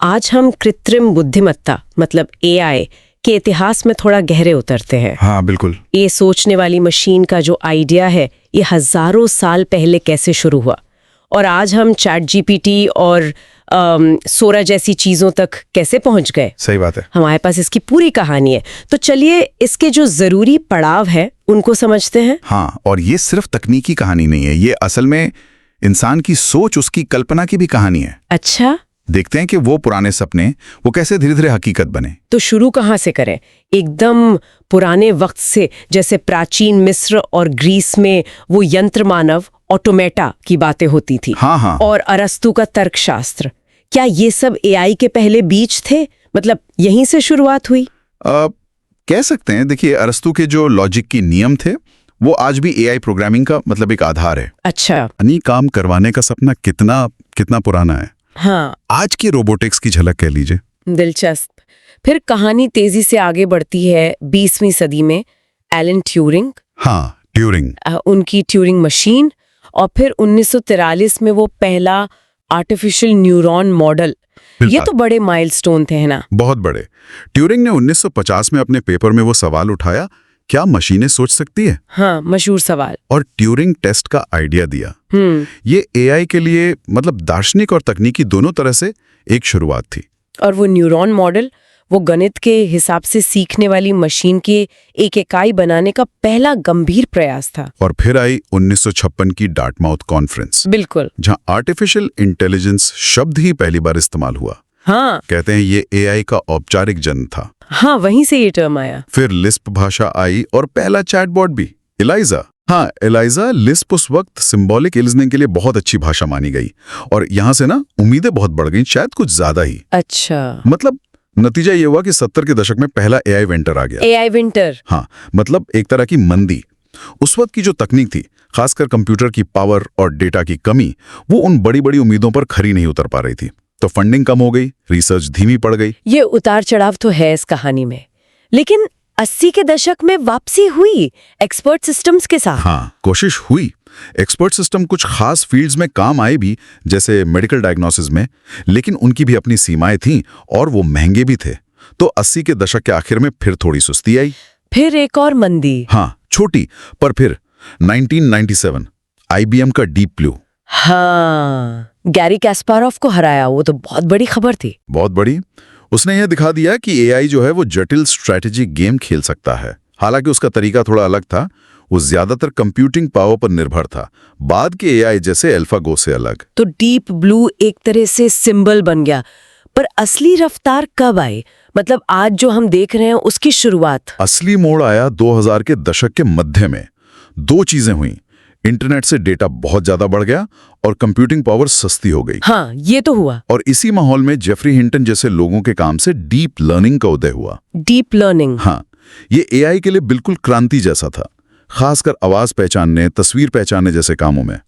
आज हम कृत्रिम बुद्धिमत्ता मतलब एआई के इतिहास में थोड़ा गहरे उतरते हैं। हाँ बिल्कुल। ये सोचने वाली मशीन का जो आइडिया है ये हजारों साल पहले कैसे शुरू हुआ और आज हम चैट जीपीटी और सोरा जैसी चीजों तक कैसे पहुंच गए। सही बात है। हमारे पास इसकी पूरी कहानी है, तो चलिए इसके जो जरूरी पड़ाव है उनको समझते हैं। हाँ, और ये सिर्फ तकनीकी कहानी नहीं है, ये असल में इंसान की सोच, उसकी कल्पना की भी कहानी है। अच्छा, देखते हैं कि वो पुराने सपने वो कैसे धीरे धीरे हकीकत बने। तो शुरू कहाँ से करें? एकदम पुराने वक्त से, जैसे प्राचीन मिस्र और ग्रीस में वो यंत्र मानव ऑटोमेटा की बातें होती थी। हाँ। और अरस्तु का तर्कशास्त्र, क्या ये सब एआई के पहले बीज थे? मतलब यहीं से शुरुआत हुई? कह सकते हैं। देखिए, अरस्तु के जो लॉजिक की नियम थे वो आज भी एआई प्रोग्रामिंग का मतलब एक आधार है। अच्छा। काम करवाने का सपना कितना पुराना है। हाँ, आज की रोबोटिक्स की झलक कह लीजिए। दिलचस्प। फिर कहानी तेजी से आगे बढ़ती है 20वीं सदी में। एलन ट्यूरिंग, हाँ, ट्यूरिंग, उनकी ट्यूरिंग मशीन, और फिर 1943 में वो पहला आर्टिफिशियल न्यूरॉन मॉडल। ये तो बड़े माइलस्टोन थे, है ना? बहुत बड़े। ट्यूरिंग ने 1950 में अपने पेपर में वो सवाल उठाया, क्या मशीनें सोच सकती है? हाँ, मशहूर सवाल। और ट्यूरिंग टेस्ट का आइडिया दिया। ये एआई के लिए मतलब दार्शनिक और तकनीकी दोनों तरह से एक शुरुआत थी। और वो न्यूरॉन मॉडल, वो गणित के हिसाब से सीखने वाली मशीन की एक इकाई बनाने का पहला गंभीर प्रयास था। और फिर आई 1956 की डार्टमाउथ कॉन्फ्रेंस। बिल्कुल। जहां आर्टिफिशियल इंटेलिजेंस शब्द ही पहली बार इस्तेमाल हुआ। हाँ, कहते हैं ये एआई का औपचारिक जन्म था। हाँ, वहीं से ये टर्म आया। फिर लिस्प भाषा आई और पहला चैटबॉट भी, एलाइजा। हाँ, एलाइजा लिस्प उस वक्त सिंबॉलिक लिसनिंग के लिए बहुत अच्छी भाषा मानी गई और यहाँ से ना उम्मीदें बहुत बढ़ गई, शायद कुछ ज्यादा ही। अच्छा, मतलब नतीजा ये हुआ कि 70 के दशक में पहला एआई विंटर आ गया। AI winter? हाँ, मतलब एक तरह की मंदी। उस वक्त की जो तकनीक थी, खासकर कंप्यूटर की पावर और डेटा की कमी, वो उन बड़ी बड़ी उम्मीदों पर खरी नहीं उतर पा रही थी। तो फंडिंग कम हो गई, रिसर्च धीमी पड़ गई। ये उतार चढ़ाव तो है इस कहानी में, लेकिन 80 के दशक में वापसी हुई एक्सपर्ट सिस्टम्स के साथ। हाँ, कोशिश हुई। एक्सपर्ट सिस्टम कुछ खास फील्ड्स में काम आए भी, जैसे मेडिकल डायग्नोसिस में, लेकिन उनकी भी अपनी सीमाएं थीं और वो महंगे भी थे। तो 80 के दशक के आखिर में फिर थोड़ी सुस्ती आई। फिर एक और मंदी। हाँ, छोटी, पर फिर 1997 आईबीएम का डीप ब्लू। हाँ, गैरी कैस्पारोव को हराया, वो तो बहुत बड़ी खबर थी। बहुत बड़ी। उसने यह दिखा दिया कि एआई जो है वो जटिल स्ट्रैटेजी गेम खेल सकता है। हालांकि उसका तरीका थोड़ा अलग था, वो ज्यादातर कंप्यूटिंग पावर पर निर्भर था, बाद के एआई जैसे अल्फागो से अलग। तो डीप ब्लू एक तरह से सिंबल बन गया, पर असली रफ्तार कब आई? मतलब आज जो हम देख रहे हैं उसकी शुरुआत। असली मोड़ आया 2000 के दशक के मध्य में। दो चीजें हुई, इंटरनेट से डेटा बहुत ज्यादा बढ़ गया और कंप्यूटिंग पावर सस्ती हो गई। हाँ, ये तो हुआ। और इसी माहौल में जेफरी हिंटन जैसे लोगों के काम से डीप लर्निंग का उदय हुआ। Deep learning? हाँ, ये एआई के लिए बिल्कुल क्रांति जैसा था, खासकर आवाज पहचानने, तस्वीर पहचानने जैसे कामों में,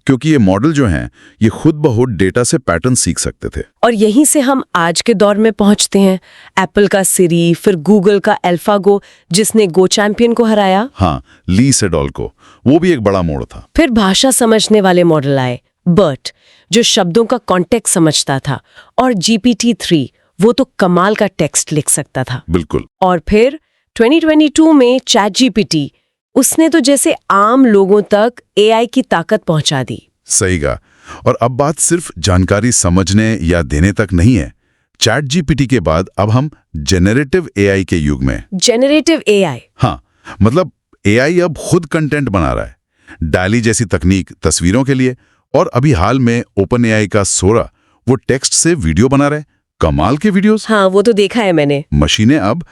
क्योंकि ये मॉडल जो हैं ये खुद ब खुद डेटा से पैटर्न सीख सकते थे। और यहीं से हम आज के दौर में पहुंचते हैं। एप्पल का सिरी, फिर गूगल का अल्फागो जिसने गो चैंपियन को हराया। हाँ, ली सेडॉल को, वो भी एक बड़ा मोड़ था। फिर भाषा समझने वाले मॉडल आए, बर्ट जो शब्दों का कॉन्टेक्स्ट समझता था, और GPT-3 वो तो कमाल का टेक्स्ट लिख सकता था। बिल्कुल। और फिर 2022 में चैट जीपीटी, उसने तो जैसे आम लोगों तक एआई की ताकत पहुंचा दी। सही कहा। और अब बात सिर्फ जानकारी समझने या देने तक नहीं है। चैट जीपीटी के बाद अब हम जेनरेटिव एआई के युग में। Generative AI? हाँ, मतलब एआई अब खुद कंटेंट बना रहा है। डाली जैसी तकनीक तस्वीरों के लिए, और अभी हाल में ओपन एआई का सोरा, वो टेक्स्ट से वीडियो बना रहे। कमाल के वीडियोस। हाँ, वो तो देखा है मैंने। मशीनें अब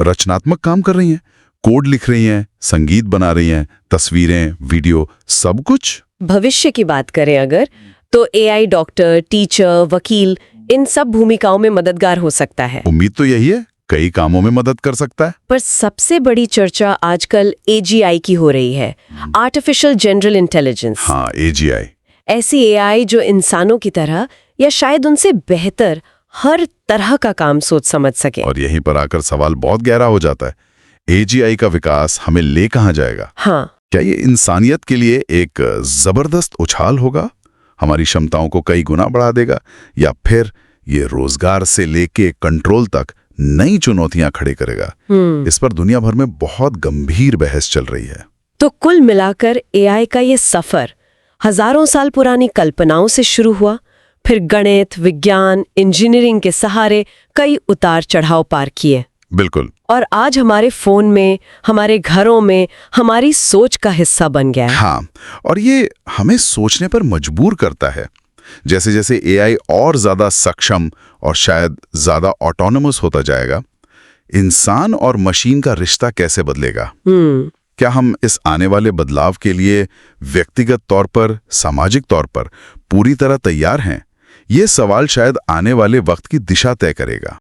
रचनात्मक काम कर रही हैं, कोड लिख रही हैं, संगीत बना रही हैं, तस्वीरें, वीडियो, सब कुछ। भविष्य की बात करें अगर, तो एआई डॉक्टर, टीचर, वकील, इन सब भूमिकाओं में मददगार हो सकता है। उम्मीद तो यही है, कई कामों में मदद कर सकता है। पर सबसे बड़ी चर्चा आजकल एजीआई की हो रही है, आर्टिफिशियल जनरल इंटेलिजेंस। हाँ, एजीआई। ऐसी एआई जो इंसानों की तरह या शायद उनसे बेहतर हर तरह का काम सोच समझ सके। और यहीं पर आकर सवाल बहुत गहरा हो जाता है, एजीआई का विकास हमें ले कहां जाएगा? हाँ, क्या ये इंसानियत के लिए एक जबरदस्त उछाल होगा, हमारी क्षमताओं को कई गुना बढ़ा देगा, या फिर ये रोजगार से लेके कंट्रोल तक नई चुनौतियां खड़े करेगा। इस पर दुनिया भर में बहुत गंभीर बहस चल रही है। तो कुल मिलाकर एआई का ये सफर हजारों साल पुरानी कल्पनाओं से शुरू हुआ, फिर गणित, विज्ञान, इंजीनियरिंग के सहारे कई उतार चढ़ाव पार किए। बिल्कुल। और आज हमारे फोन में, हमारे घरों में, हमारी सोच का हिस्सा बन गया है। हाँ, और ये हमें सोचने पर मजबूर करता है। जैसे जैसे एआई और ज्यादा सक्षम और शायद ज्यादा ऑटोनोमस होता जाएगा, इंसान और मशीन का रिश्ता कैसे बदलेगा? क्या हम इस आने वाले बदलाव के लिए व्यक्तिगत तौर पर, सामाजिक तौर पर पूरी तरह तैयार हैं? ये सवाल शायद आने वाले वक्त की दिशा तय करेगा।